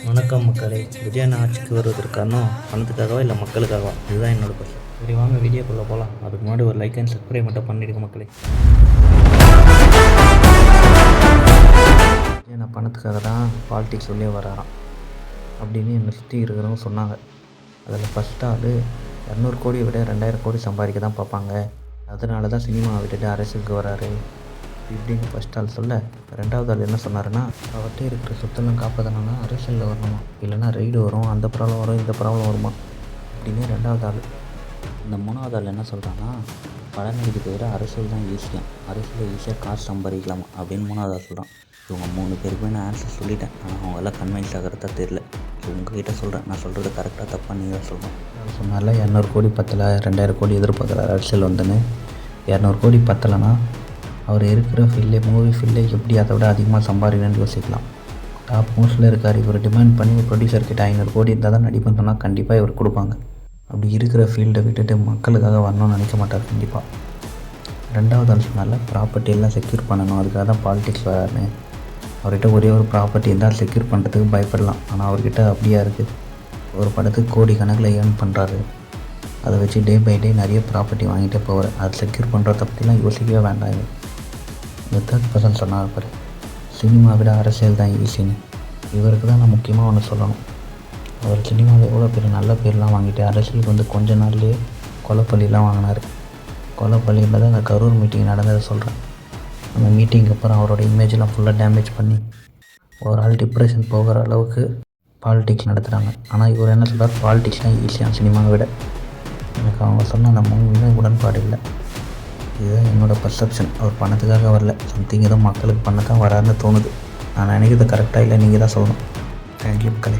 வணக்கம் மக்களே. விஜயன் ஆட்சிக்கு வருவதற்கு காரணம் பணத்துக்காகவா இல்லை மக்களுக்காகவா? இதுதான் என்னோட கொஸ்டின். சரி வாங்க வீடியோக்குள்ளே போகலாம். அதுக்கு முன்னாடி ஒரு லைக் அண்ட் சப்ஸ்கிரைப் மட்டும் பண்ணிடுங்க மக்களே. விஜயன் பணத்துக்காக தான் பாலிடிக்ஸ் உள்ளே வராராம் அப்படின்னு என்னை சுற்றி இருக்கிறவங்க சொன்னாங்க. அதில் ஃபஸ்ட் ஆள் 200 கோடியை விட 2000 கோடி சம்பாதிக்க தான் பார்ப்பாங்க, அதனால தான் சினிமாவை விட்டுட்டு அரசியலுக்கு வராரு இப்படின்னு ஃபஸ்ட் ஆள் சொல்ல, ரெண்டாவது ஆள் என்ன சொன்னாருன்னா, அவர்கிட்ட இருக்கிற சொத்தெல்லாம் காப்பாற்றணும்னா அரசியலில் வரணுமா, இல்லைன்னா ரைடு வரும், அந்த ப்ராப்ளம் வரும், இந்த ப்ராப்ளம் வருமா அப்படின்னு ரெண்டாவது ஆள். இந்த மூணாவது ஆள் என்ன சொல்கிறான்னா, படம் நடிக்கிறதை விட அரசியல் தான் ஈஸியாக, அரசியலில் ஈஸியாக காசு சம்பாதிக்கலாமா அப்படின்னு மூணாவது ஆள் சொல்கிறான். இவங்க 3 பேருக்குமே நான் ஆன்சர் சொல்லிட்டேன், ஆனால் அவங்கெல்லாம் கன்வின்ஸ் ஆகிறதா தெரில. ஸோ உங்ககிட்ட சொல்கிறேன், நான் சொல்கிறது கரெக்டாக தப்பாக நீங்கள் தான் சொல்லணும். சொன்னால 200 கோடி பத்தலை, 2000 கோடி எதிர்பார்க்குறாரு அரசியல் வந்துன்னு. 200 கோடி பத்தலைன்னா அவர் இருக்கிற ஃபீல்டே, மூவி ஃபீல்டே எப்படி அதை விட அதிகமாக சம்பாதிக்கணும்னு யோசிக்கலாம். டாப் மோஸ்ட்டில் இருக்கார். இவர் டிமாண்ட் பண்ணி ப்ரொடியூசர்கிட்ட 500 கோடி இருந்தால் தான் நடிப்புன்னு சொன்னால் கண்டிப்பாக இவர் கொடுப்பாங்க. அப்படி இருக்கிற ஃபீல்டை விட்டுட்டு மக்களுக்காக வரணும்னு நினைக்க மாட்டார் கண்டிப்பாக. ரெண்டாவது ஆள் சொன்னால ப்ராப்பர்ட்டி எல்லாம் செக்யூர் பண்ணணும், அதுக்காக தான் பாலிடிக்ஸ் வராருன்னு. அவர்கிட்ட ஒரே ஒரு ப்ராப்பர்ட்டி இருந்தால் செக்யூர் பண்ணுறதுக்கு பயப்படலாம், ஆனால் அவர்கிட்ட அப்படியா இருக்குது. ஒரு படத்துக்கு கோடி கணக்கில் ஏர்ன் பண்ணுறாரு, அதை வச்சு டே பை டே நிறைய ப்ராப்பர்ட்டி வாங்கிட்டே போவார். அதை செக்யூர் பண்ணுறத பற்றிலாம் யோசிக்கவே வேண்டாம். இது இந்த தேர்ட் பர்சன் சொன்னார் பாரு, சினிமா விட அரசியல் தான் ஈஸின்னு. இவருக்கு தான் நான் முக்கியமாக ஒன்று சொல்லணும். அவர் சினிமாவில் எவ்வளோ பேர் நல்ல பேர்லாம் வாங்கிட்டு அரசியலுக்கு வந்து கொஞ்ச நாள்லேயே கொலைப்பள்ளிலாம் வாங்கினார். கொலைப்பள்ளியில் தான் அந்த கரூர் மீட்டிங் நடந்ததை சொல்கிறேன். அந்த மீட்டிங்க்கு அப்புறம் அவரோட இமேஜெலாம் ஃபுல்லாக டேமேஜ் பண்ணி ஒரு ஆள் டிப்ரெஷன் போகிற அளவுக்கு பாலிடிக்ஸ் நடத்துகிறாங்க. ஆனால் இவர் என்ன சொல்கிறார், பாலிடிக்ஸ்லாம் ஈஸியாக சினிமாவை விட. எனக்கு அவங்க சொன்ன அந்த மூணுமே உடன்பாடு இல்லை. இதுதான் என்னோடய பர்செப்ஷன். அவர் பணத்துக்காக வரல, சம்திங் ஏதோ மக்களுக்கு பண்ண தான் வராருன்னு தோணுது. நான் நினைக்கிறது கரெக்டாக இல்லை, நீங்கள் தான் சொல்லணும். தேங்க்யூ மக்களே.